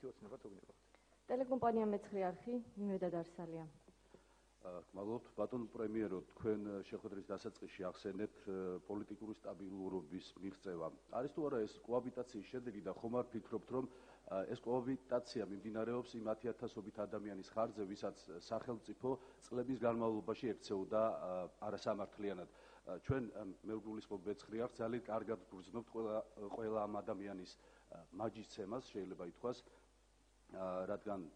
ოცნება თუ გნებავთ. ტელეკომპანია მეცხრე არხი, მიმედა დარსალია. გმადლობთ, ბატონ პრემიერო, თქვენ შეხვედრის დასაწყისში ახსენეთ პოლიტიკური სტაბილურობის მიღწევა. არის თუ არა ეს კოაბიტაციის შედეგი და ხომ არ ფიქრობთ, რომ ეს კოაბიტაცია მიმდინარეობს იმ 10,000-ობით ადამიანის ხარჯზე, ვისაც სახელმწიფო წლების განმავლობაში ექცეოდა არასამართლიანად. ჩვენ მე ვგულისხმობ მეცხრე არხს, ძალიან კარგად გვგრძნობთ ყველა ამ ადამიანის მაჯისცემას, შეიძლება ითქვას, რადგან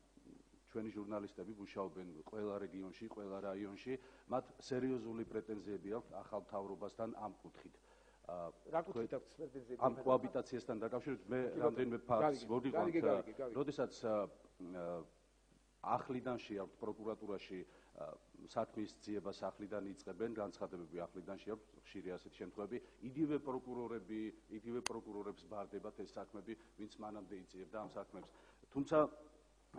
ჩვენი ჟურნალისტები მუშაობენ ყველა რეგიონში, ყველა რაიონში, მათ სერიოზული პრეტენზიები აქვს ახალ მთავრობასთან ამ კუთხით. რა კუთხით აქვს პრეტენზიები? ამ კოაბიტაციასთან დაკავშირებით მე რამდენიმე ფაქტს მოგიყვანთ, როდესაც ახლიდან შეაქვთ პროკურატურაში საქმის ძიებას ახლიდან იწყებენ, განცხადებები ახლიდან შეაქვთ, ხშირი ასეთი შემთხვევები, იგივე პროკურორებს ბარდებათ ეს საქმები, ვინც მანამდე იძიებდა ამ საქმებს. თუმცა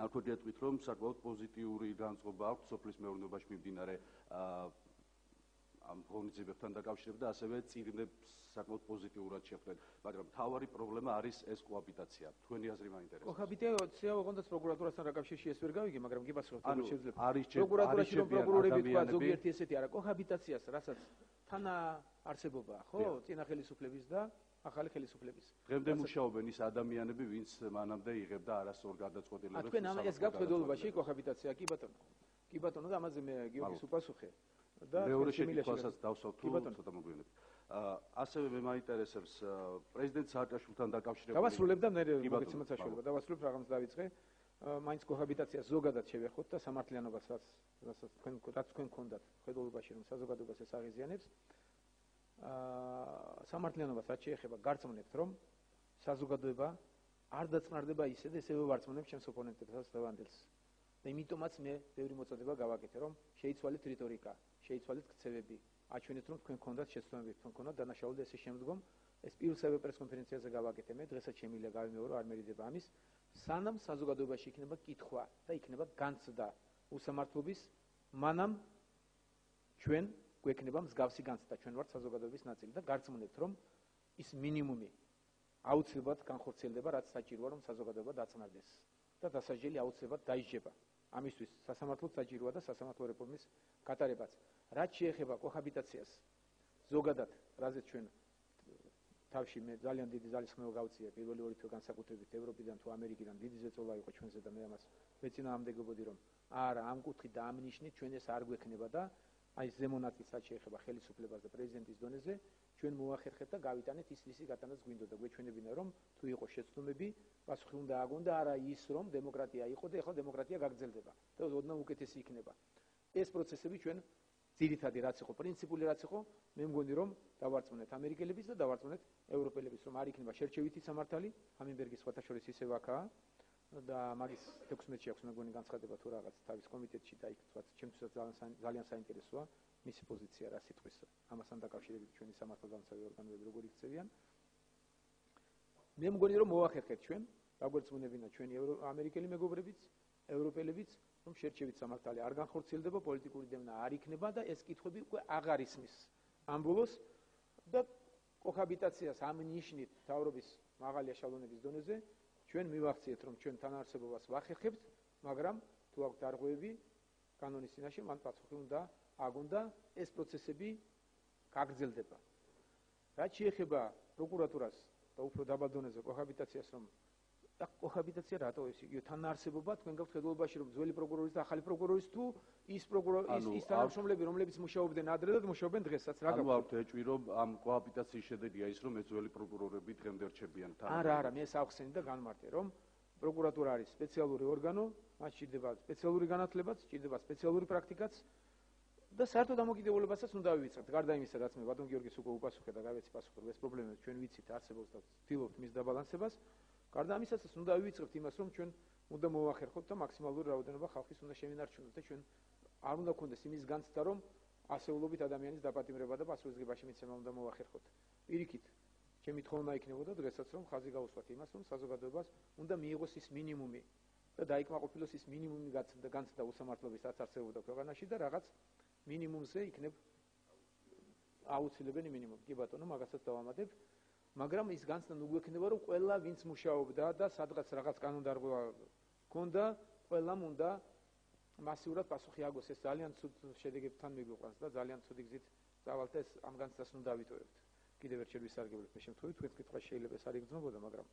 აქვე გეტყვით, რომ საკმაოდ პოზიტიური განწყობა აქვს სოფლის მეურნეობაში მიმდინარე ამ ღონისძიებებთან დაკავშირებით და ასევე წიგნებს საკმაოდ პოზიტიურად შეხვდეთ, მაგრამ მთავარი პრობლემა არის ეს კოაბიტაცია. თქვენი აზრი მაინტერესებს. კოაბიტაცია ოღონდ პროკურატურასთან დაკავშირში ეს ვერ გავიგე, მაგრამ გიბასროთ შეიძლება. არის პროკურატურაში რომ პროკურორები თქვა ზოგიერთი ესეთი არა, კოაბიტაციას, რასაც თანა არსებობაა, ხო? წინა ხელისუფლების და ახალი ხელისუფლების. დღემდე მუშაობენ ის ადამიანები, ვინც მანამდე იღებდა არასწორ გადაწყვეტილებებს. თქვენ ეს გაქვთ ხედულობაში კოაბიტაცია, კი ბატონო. კი ბატონო და ამაზე მე გიორგის უპასუხე. და მეორე შეკითხვასაც დავსვათ თუ ცოტა მოგვიანებით. ასევე მე მაინტერესებს პრეზიდენტ სააკაშვილთან დაკავშირებით. დავასრულებ და მე მოგეცემათ საშუალება. დავასრულებ რაღაც დავიწყე. მაინც კოაბიტაციას ზოგადად შევეხოთ და სამართლიანობას რასაც თქვენ გქონდათ ხედულობაში რომ საზოგადოებას ეს აღიზიანებს. სამართლიანობას რაც შეეხება გარწმუნებთ რომ საზოგადოება არ დაწყნარდება ისე და ესევე ვარწმუნებ ჩემს ოპონენტებსაც და ვანდელს. და იმიტომაც მე ბევრი მოწოდება გავაკეთე რომ შეიცვალეთ რიტორიკა, შეიცვალეთ ქცევები, აჩვენეთ რომ თქვენ გქონდათ შეცდომები, თქვენ გქონდათ დანაშაული და ესე შემდგომ ეს პირველსავე პრესკონფერენციაზე გავაკეთე მე, დღესაც შემიძლია გავიმეორო, არ მერიდება ამის, სანამ საზოგადოებაში იქნება კითხვა და იქნება განცდა უსამართლობის, მანამ ჩვენ გვექნება მსგავსი განცდა, ჩვენ ვართ საზოგადოების ნაწილი და გარწმუნებთ რომ ის მინიმუმი აუცილებლად განხორციელდება, რაც საჭიროა რომ საზოგადოება დაწნარდეს და დასაჯელი აუცილებლად დაიჯება. ამისთვის სასამართლოდ საჭიროა და სასამართლო რეფორმის გატარებაც. რაც შეეხება კოაბიტაციას ზოგადად, რაზეც ჩვენ თავში მე ძალიან დიდი ძალისხმევა გავწია პირველი ორი თვე განსაკუთრებით ევროპიდან თუ ამერიკიდან დიდი ზეწოლა იყო ჩვენზე და მე ამას მეწინააღმდეგებოდი რომ არა ამ კუთხით და ამ ნიშნით ჩვენ ეს არ გვექნება და აი ზემონაწილს რაც შეეხება ხელისუფლებას და პრეზიდენტის დონეზე ჩვენ მოახერხეთ და გავიტანეთ ის რისი გატანაც გვინდოდა გვეჩვენებინა რომ თუ იყო შეცდომები პასუხი უნდა აგონდა არა ის რომ დემოკრატია იყო და ეხლა დემოკრატია გაგრძელდება და ოდნავ უკეთესი იქნება ეს პროცესები ჩვენ ძირითადი რაც იყო პრინციპული რაც იყო მე მგონი რომ დავარწმუნეთ ამერიკელების და დავარწმუნეთ ევროპელების რომ არ იქნება შერჩევითი სამართალი ჰამინბერგის სხვათა შორის ისევ აქაა და მაგის 16-ში აქვს მე მგონი განცხადება თუ რაღაც თავის კომიტეტში და იქ თქვათ ჩემთვისაც ძალიან საინტერესოა მისი პოზიცია რა სიტყვის ამასთან დაკავშირებით ჩვენი სამართალდამცავი ორგანოები როგორ იქცევიან მე მგონი რომ მოახერხეთ ჩვენ როგორც უნებინა ჩვენი ამერიკელი მეგობრებიც ევროპელებიც რომ შერჩევით სამართალი არ განხორციელდება პოლიტიკური დევნა არ იქნება და ეს კითხვები უკვე აღარ ისმის ამბოლოს და კოაბიტაციას ამ ნიშნით თავრობის მაღალი აშალონების დონეზე ჩვენ მივახციეთ რომ ჩვენ თანაარსებობას ვახერხებთ მაგრამ თუ აქვს დარღვევები კანონის წინაშე მან პასუხი უნდა აგონდა ეს პროცესები გაგრძელდება რაც შეეხება პროკურატურას და უფრო დაბალ დონეზე კოაბიტაციას რომ და კოაბიტაცია რატო ეს იგივე თანაარსებობა თქვენ გაქვთ ხედულობაში რომ ძველი პროკურორის და ახალი პროკურორის თუ ის ის თანამშრომლები რომლებიც მუშაობდნენ ადრე და მუშაობენ დღესაც რა გაქვთ ანუ აქვთ ეჭვი რომ ამ კოაბიტაციის შედეგია ის რომ ეს ძველი პროკურორები დღემდე რჩებიან თან არა მე საახსენე და განმარტე რომ პროკურატურა არის სპეციალური ორგანო მას სჭირდება სპეციალური განათლებაც სჭირდება სპეციალური პრაქტიკაც და საერთო დამოკიდებულებასაც უნდა ვივიწყებთ გარდა იმისა რაც მე ბატონ გიორგის უკვე უპასუხე და გავეცი პასუხი რომ ეს პრობლემები ჩვენ ვიცით არსებობს და ვცდილობთ მის დაბალანსებას გარდა ამისაც უნდა ვივიწყებთ იმას რომ ჩვენ უნდა მოვახერხოთ და მაქსიმალური რაოდენობა ხალხის უნდა შევინარჩუნოთ და ჩვენ არ უნდა გქონდეს იმის განცდა რომ ასეულობით ადამიანის დაპატიმრება და პასუხისგებაში მიცემა უნდა მოვახერხოთ პირიქით ჩემი თხოვნა იქნებოდა დღესაც რომ ხაზი გაუსვათ იმას რომ საზოგადოებას უნდა მიიღოს ის მინიმუმი და დაიკმაყოფილოს ის მინიმუმი განცდა უსამართლობის რაც არსებობდა ქვეყანაში და რაღაც მინიმუმზე იქნებ აუცილებელი მინიმუმი კი ბატონო მაგასაც დავამატებ მაგრამ ის განცდა უგვექნება, რომ ყველა ვინც მუშაობდა და სადღაც რაღაც კანონდარღვა ჰქონდა, ყველამ უნდა მასიურად პასუხი აგოს. ეს ძალიან ცუდ შედეგებთან მიგვიყვანს და ძალიან ცუდი გზით წავალთ და ეს ამ განცდას უნდა დავიტოვებთ. კიდევ ერთ შევისარგებლებ მე შემთხვევით, თქვენს კითხვაში შეიძლება ეს არ იგრძნობოდა, მაგრამ